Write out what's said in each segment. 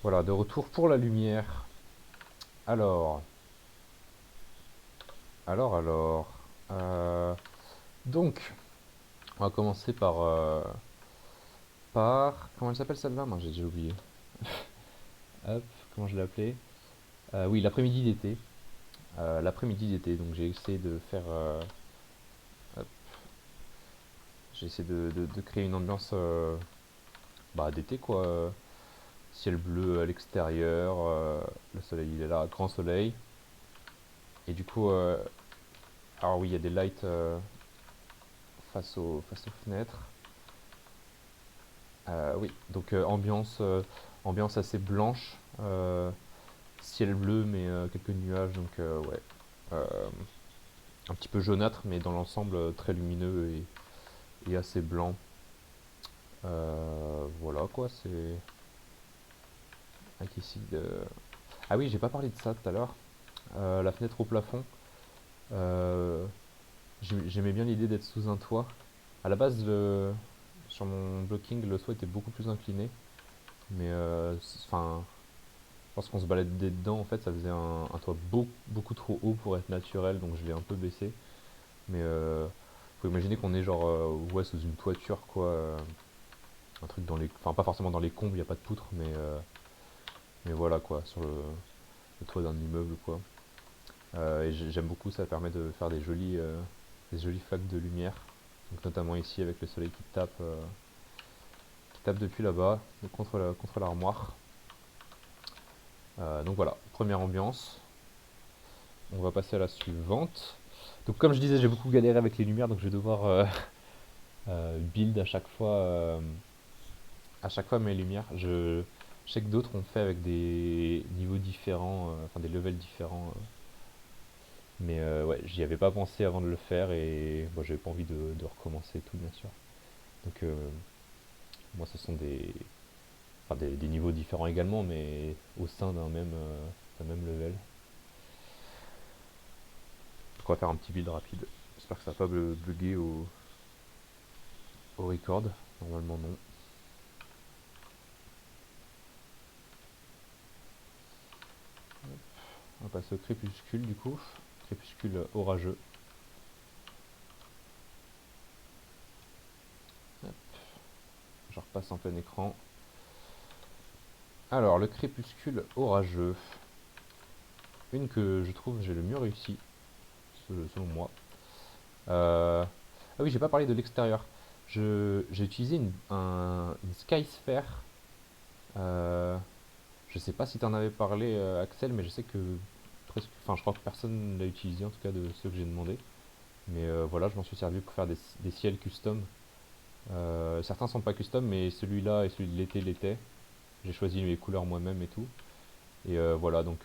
Voilà, de retour pour la lumière. Alors, alors. Donc, on va commencer par comment elle s'appelle celle-là? Non, j'ai déjà oublié. Hop, comment je l'ai appelée? Oui, l'après-midi d'été. L'après-midi d'été, donc j'ai essayé de faire. Hop, j'ai essayé de créer une ambiance d'été quoi. Ciel bleu à l'extérieur, le soleil il est là, grand soleil. Et du coup, alors oui, il y a des lights face aux fenêtres. Oui, donc ambiance assez blanche, ciel bleu mais quelques nuages, donc ouais. Euh, un petit peu jaunâtre mais dans l'ensemble très lumineux et assez blanc. Voilà quoi, c'est... Avec ici Ah oui, j'ai pas parlé de ça tout à l'heure. La fenêtre au plafond. Euh, J'aimais bien l'idée d'être sous un toit. À la base, sur mon blocking, le toit était beaucoup plus incliné. Mais enfin, lorsqu'on se baladait dedans, en fait, ça faisait un toit beaucoup trop haut pour être naturel, donc je l'ai un peu baissé. Mais faut imaginer qu'on est genre ouais, sous une toiture, quoi. Un truc dans les... Enfin, pas forcément dans les combles, il n'y a pas de poutre, mais voilà, quoi, sur le toit d'un immeuble, quoi. Et j'aime beaucoup, ça permet de faire des jolies flaques de lumière. Donc notamment ici avec le soleil qui tape depuis là-bas, contre l'armoire. Donc voilà, première ambiance. On va passer à la suivante. Donc comme je disais, j'ai beaucoup galéré avec les lumières, donc je vais devoir build à chaque fois mes lumières. Je sais que d'autres ont fait avec des niveaux différents, enfin des levels différents. Mais ouais, j'y avais pas pensé avant de le faire et bon, j'avais pas envie de recommencer tout, bien sûr. Donc moi, ce sont enfin, des niveaux différents également, mais au sein d'un même level. Donc on va faire un petit build rapide. J'espère que ça va pas bugger au record. Normalement non. On va passer au crépuscule du coup. Crépuscule orageux. Hop, je repasse en plein écran. Alors, le crépuscule orageux. Une que je trouve j'ai le mieux réussi, selon moi. Ah oui, j'ai pas parlé de l'extérieur. J'ai utilisé une Sky Sphere. Euh, je sais pas si t'en avais parlé, Axel, mais je sais que presque. Enfin, je crois que personne l'a utilisé, en tout cas de ceux que j'ai demandé. Mais voilà, je m'en suis servi pour faire des ciels custom. Certains sont pas custom, mais celui-là et celui de l'été l'était. J'ai choisi les couleurs moi-même et tout. Et voilà, donc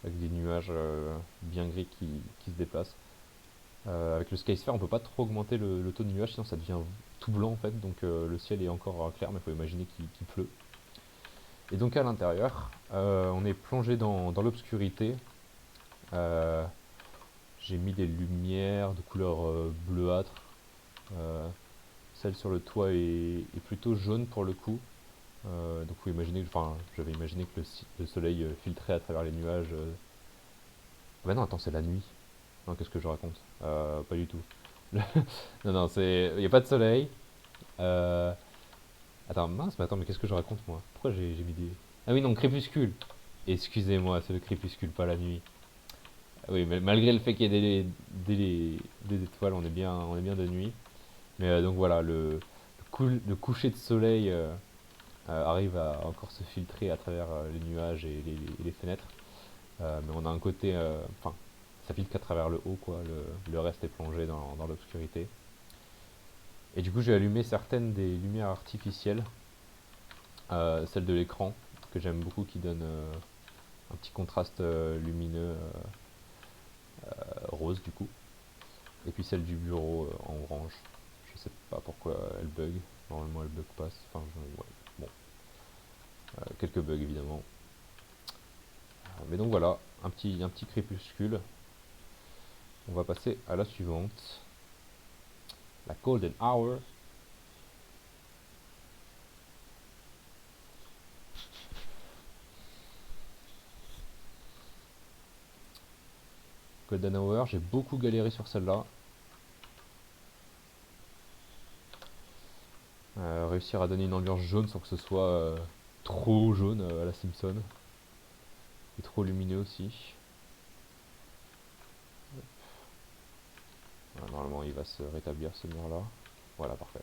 avec des nuages bien gris qui se déplacent. Avec le Skysphere, on peut pas trop augmenter le taux de nuages, sinon ça devient tout blanc en fait. Donc le ciel est encore clair, mais il faut imaginer qu'il pleut. Et donc à l'intérieur, on est plongé dans l'obscurité. Euh, j'ai mis des lumières de couleur bleuâtre. Euh, Celle sur le toit est plutôt jaune pour le coup. Donc vous imaginez, enfin, j'avais imaginé que le soleil filtrait à travers les nuages. Ah bah non, attends, c'est la nuit. Non, qu'est-ce que je raconte? Pas du tout. Non, non, il n'y a pas de soleil. Euh, Attends, mince, mais attends, mais qu'est-ce que je raconte moi? Pourquoi j'ai mis des... Ah oui, non, crépuscule. Excusez-moi, c'est le crépuscule, pas la nuit. Ah oui, mais malgré le fait qu'il y ait des étoiles, on est bien de nuit. Mais donc voilà, le coucher de soleil arrive à encore se filtrer à travers les nuages et les fenêtres. Mais on a un côté... Enfin, ça filtre qu'à travers le haut, quoi. Le reste est plongé dans l'obscurité. Et du coup, j'ai allumé certaines des lumières artificielles, celle de l'écran, que j'aime beaucoup, qui donne un petit contraste lumineux rose, du coup. Et puis celle du bureau en orange. Je sais pas pourquoi elle bug. Normalement, elle bug pas. Enfin, ouais. Bon, quelques bugs évidemment. Mais donc voilà, un petit crépuscule. On va passer à la suivante. La Golden Hour. Golden Hour. J'ai beaucoup galéré sur celle-là. Réussir à donner une ambiance jaune sans que ce soit trop jaune à la Simpson. Et trop lumineux aussi. Voilà, normalement il va se rétablir ce mur là. Voilà, parfait.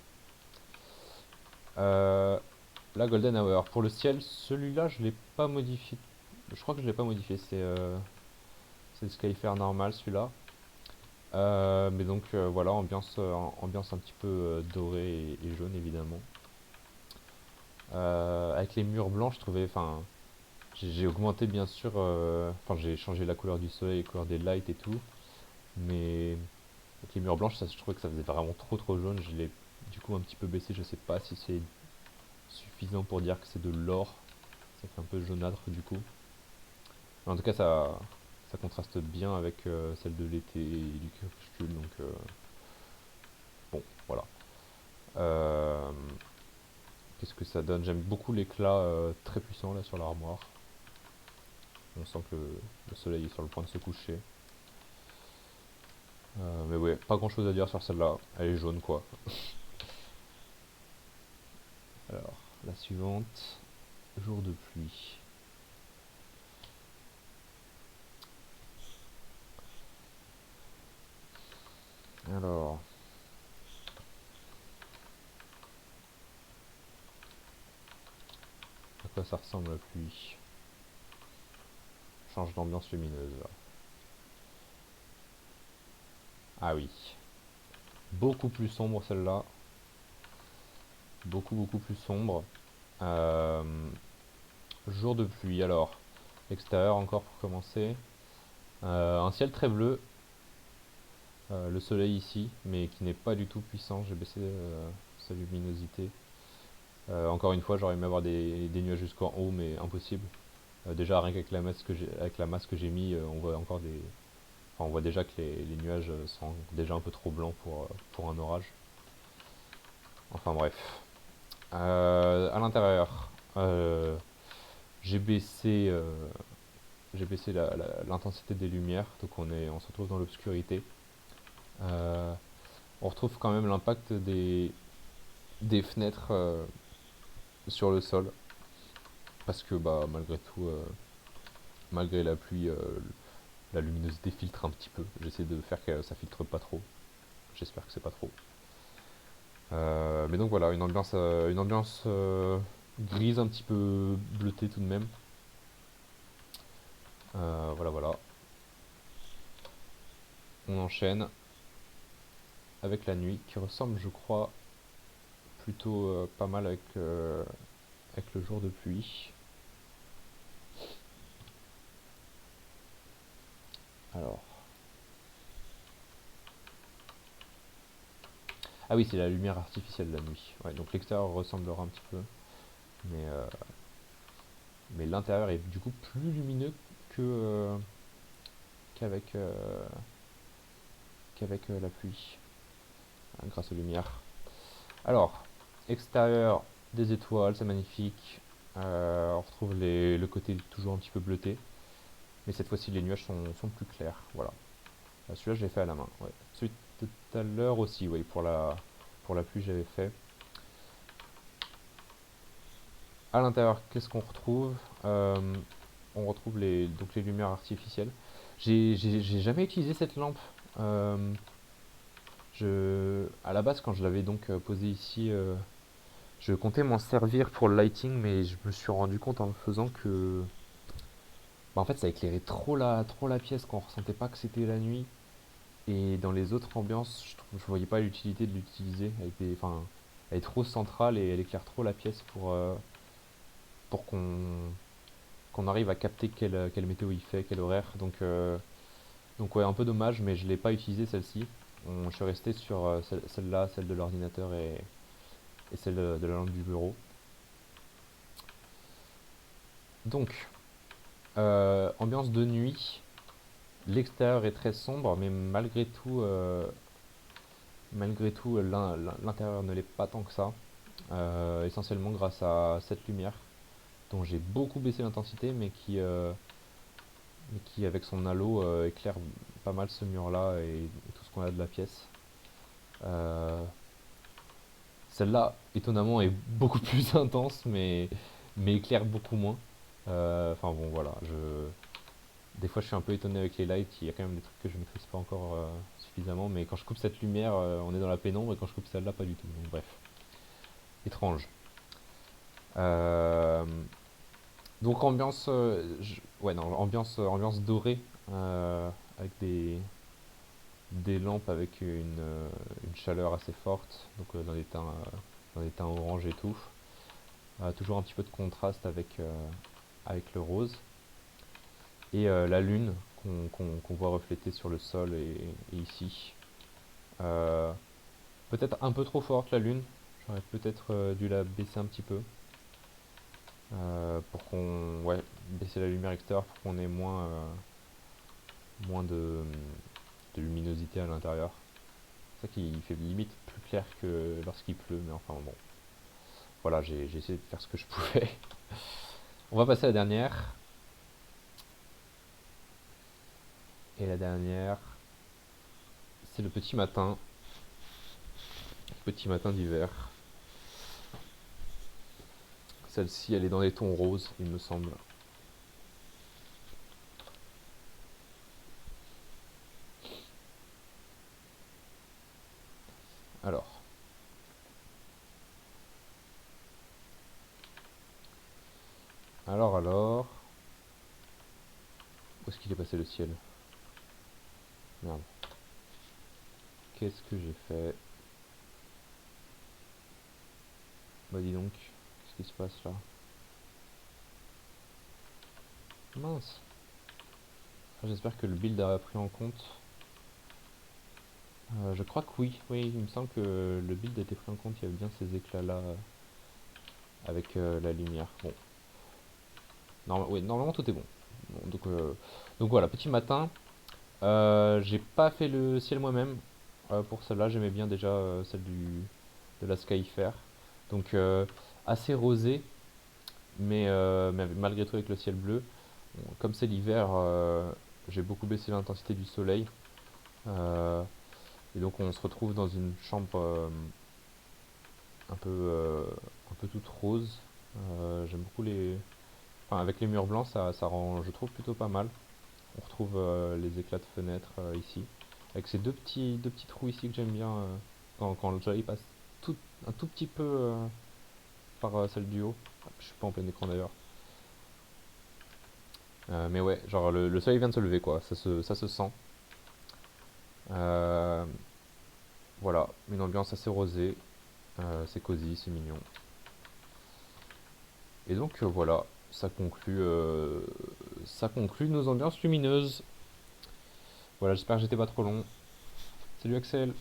La Golden Hour. Pour le ciel, celui-là je l'ai pas modifié. Je crois que je l'ai pas modifié. C'est le Skyfair normal celui-là. Mais donc voilà, ambiance un petit peu dorée et jaune évidemment. Avec les murs blancs, je trouvais, enfin, j'ai augmenté bien sûr, enfin j'ai changé la couleur du soleil, la couleur des lights et tout, mais avec les murs blancs, je trouvais que ça faisait vraiment trop jaune. Je l'ai du coup un petit peu baissé. Je sais pas si c'est suffisant pour dire que c'est de l'or. Ça fait un peu jaunâtre du coup. Mais en tout cas, ça contraste bien avec celle de l'été et du crépuscule, donc bon, voilà. Euh, Qu'est-ce que ça donne? J'aime beaucoup l'éclat très puissant là sur l'armoire. On sent que le soleil est sur le point de se coucher. Mais ouais, pas grand chose à dire sur celle-là. Elle est jaune quoi. Alors, la suivante. Jour de pluie. Alors, à quoi ça ressemble la pluie? Change d'ambiance lumineuse là. Ah oui. Beaucoup plus sombre celle-là. Beaucoup plus sombre. Euh, Jour de pluie. Alors, l'extérieur encore pour commencer. Un ciel très bleu. Le soleil ici, mais qui n'est pas du tout puissant. J'ai baissé sa luminosité. Encore une fois, j'aurais aimé avoir des nuages jusqu'en haut, mais impossible. Déjà, rien qu'avec la masse que j'ai mis, on voit encore des. Enfin, on voit déjà que les nuages sont déjà un peu trop blancs pour un orage. Enfin bref. À l'intérieur, j'ai baissé, l'intensité des lumières, donc on se retrouve dans l'obscurité. Euh, on retrouve quand même l'impact des fenêtres sur le sol, parce que bah malgré tout, malgré la pluie, la luminosité filtre un petit peu. J'essaie de faire que ça filtre pas trop. J'espère que c'est pas trop. Mais donc voilà, une ambiance grise un petit peu bleutée tout de même. Voilà. On enchaîne avec la nuit qui ressemble, je crois, plutôt pas mal avec le jour de pluie. Alors. Ah oui, c'est la lumière artificielle la nuit. Ouais, donc l'extérieur ressemblera un petit peu, mais, euh, mais l'intérieur est du coup plus lumineux que, qu'avec la pluie, grâce aux lumières. Alors, extérieur, des étoiles, c'est magnifique. On retrouve le côté toujours un petit peu bleuté, mais cette fois-ci les nuages sont plus clairs. Voilà. Celui-là, je l'ai fait à la main. Ouais. Celui de tout à l'heure aussi, oui, pour la pluie, j'avais fait. À l'intérieur, qu'est-ce qu'on retrouve? On retrouve donc les lumières artificielles. J'ai jamais utilisé cette lampe. Euh, à la base, quand je l'avais donc posée ici, je comptais m'en servir pour le lighting, mais je me suis rendu compte en le faisant que, bah, en fait, ça éclairait trop la pièce, qu'on ressentait pas que c'était la nuit. Et dans les autres ambiances, je voyais pas l'utilité de l'utiliser. Enfin, elle est trop centrale et elle éclaire trop la pièce pour qu'on arrive à capter quelle météo il fait, quel horaire. Donc ouais, un peu dommage, mais je l'ai pas utilisé celle-ci. Je suis resté sur celle-là, celle de l'ordinateur et celle de la lampe du bureau. Donc, ambiance de nuit. L'extérieur est très sombre, mais malgré tout, l'intérieur ne l'est pas tant que ça. Essentiellement grâce à cette lumière, dont j'ai beaucoup baissé l'intensité, mais mais qui avec son halo éclaire pas mal ce mur-là et tout ce qu'on a de la pièce. Euh, Celle-là, étonnamment, est beaucoup plus intense, mais éclaire beaucoup moins. Enfin bon, voilà. Des fois, je suis un peu étonné avec les lights. Il y a quand même des trucs que je maîtrise pas encore suffisamment. Mais quand je coupe cette lumière, on est dans la pénombre. Et quand je coupe celle-là, pas du tout. Donc, bref, étrange. Euh, donc ambiance, ouais non, ambiance dorée avec des lampes avec une chaleur assez forte. Donc dans des teints orange et tout. Toujours un petit peu de contraste avec le rose. Et la lune qu'on voit reflétée sur le sol et ici. Euh, Peut-être un peu trop forte la lune. J'aurais peut-être dû la baisser un petit peu. Pour qu'on. Ouais, baisser la lumière extérieure pour qu'on ait moins de luminosité à l'intérieur. C'est ça qui fait limite plus clair que lorsqu'il pleut, mais enfin bon. Voilà, j'ai essayé de faire ce que je pouvais. On va passer à la dernière. Et la dernière, c'est le petit matin. Petit matin d'hiver. Celle-ci, elle est dans les tons roses, il me semble. Alors. Alors. Où est-ce qu'il est passé le ciel? Merde. Qu'est-ce que j'ai fait? Bah dis donc. Qu'est-ce qui se passe là? Mince. Ah, j'espère que le build a pris en compte. Je crois que oui. Oui, il me semble que le build a été pris en compte. Il y avait bien ces éclats-là avec la lumière. Bon. Oui, normalement tout est bon. Bon, donc voilà, petit matin. J'ai pas fait le ciel moi-même. Pour celle-là, j'aimais bien déjà celle de la Skyfair. Donc assez rosé, mais malgré tout avec le ciel bleu. Bon, comme c'est l'hiver, j'ai beaucoup baissé l'intensité du soleil. Euh, et donc on se retrouve dans une chambre un peu, euh, un peu toute rose. J'aime beaucoup les... Enfin, avec les murs blancs, ça rend, je trouve, plutôt pas mal. On retrouve les éclats de fenêtres ici. Avec ces deux petits trous ici que j'aime bien quand le soleil passe un tout petit peu par celle du haut. Je suis pas en plein écran d'ailleurs. Mais ouais, genre le soleil vient de se lever quoi, ça se sent. Euh, voilà, une ambiance assez rosée, c'est cosy, c'est mignon. Et donc voilà, ça conclut nos ambiances lumineuses. Voilà, j'espère que j'étais pas trop long. Salut Axel!